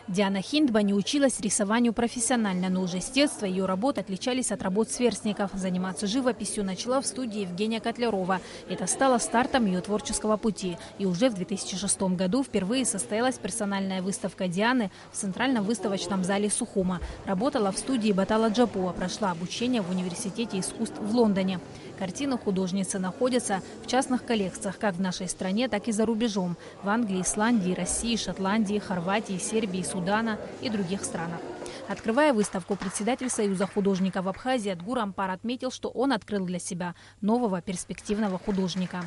Диана Хиндба не училась рисованию профессионально, но уже с детства ее работы отличались от работ сверстников. Заниматься живописью начала в студии Евгения Котлярова. Это стало стартом ее творческого пути. И уже в 2006 году впервые состоялась персональная выставка Дианы в Центральном выставочном зале Сухума. Работала в студии Батала Джапуа, прошла обучение в Университете искусств в Лондоне. Картины художницы находятся в частных коллекциях как в нашей стране, так и за рубежом. В Англии, Исландии, России, Шотландии, Хорватии, Сербии, Судана и других странах. Открывая выставку, председатель Союза художников Абхазии Адгур Ампар отметил, что он открыл для себя нового перспективного художника.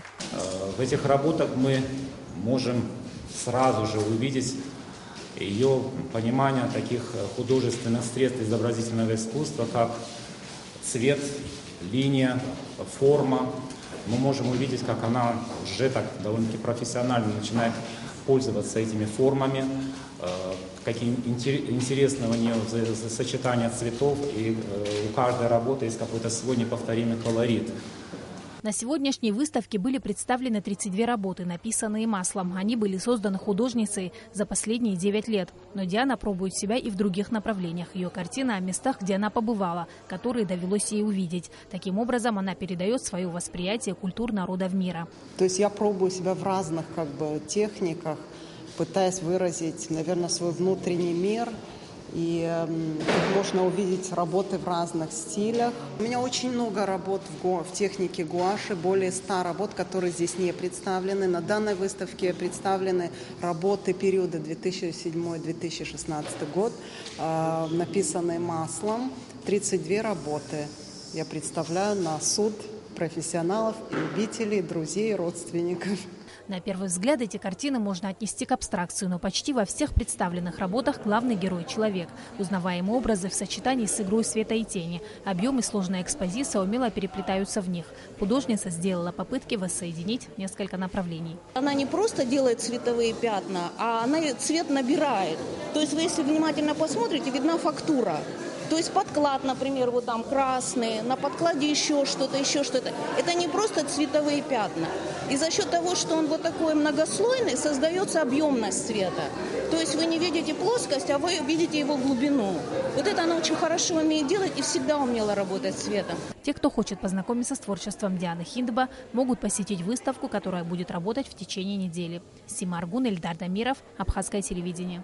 В этих работах мы можем сразу же увидеть ее понимание таких художественных средств изобразительного искусства, как цвет, линия, форма. Мы можем увидеть, как она уже так довольно-таки профессионально начинает пользоваться этими формами, какие интересные у нее сочетания цветов, и у каждой работы есть какой-то свой неповторимый колорит. На сегодняшней выставке были представлены 32 работы, написанные маслом. Они были созданы художницей за последние 9 лет. Но Диана пробует себя и в других направлениях. Ее картина о местах, где она побывала, которые довелось ей увидеть. Таким образом, она передает свое восприятие культур народов мира. То есть я пробую себя в разных техниках, пытаясь выразить, наверное, свой внутренний мир. И можно увидеть работы в разных стилях. У меня очень много работ в технике гуаши, более 100 работ, которые здесь не представлены. На данной выставке представлены работы периода 2007-2016 год, написанные маслом. 32 работы я представляю на суд профессионалов, любителей, друзей, родственников. На первый взгляд эти картины можно отнести к абстракции, но почти во всех представленных работах главный герой – человек. Узнаваемые образы в сочетании с игрой света и тени. Объем и сложная экспозиция умело переплетаются в них. Художница сделала попытки воссоединить несколько направлений. Она не просто делает цветовые пятна, а она цвет набирает. То есть вы, если внимательно посмотрите, видна фактура. То есть подклад, например, вот там красный, на подкладе еще что-то, еще что-то. Это не просто цветовые пятна. И за счет того, что он вот такой многослойный, создается объемность цвета. То есть вы не видите плоскость, а вы видите его глубину. Вот это она очень хорошо умеет делать и всегда умела работать с цветом. Те, кто хочет познакомиться с творчеством Дианы Хиндба, могут посетить выставку, которая будет работать в течение недели. Сима Аргун, Эльдар Дамиров, Абхазское телевидение.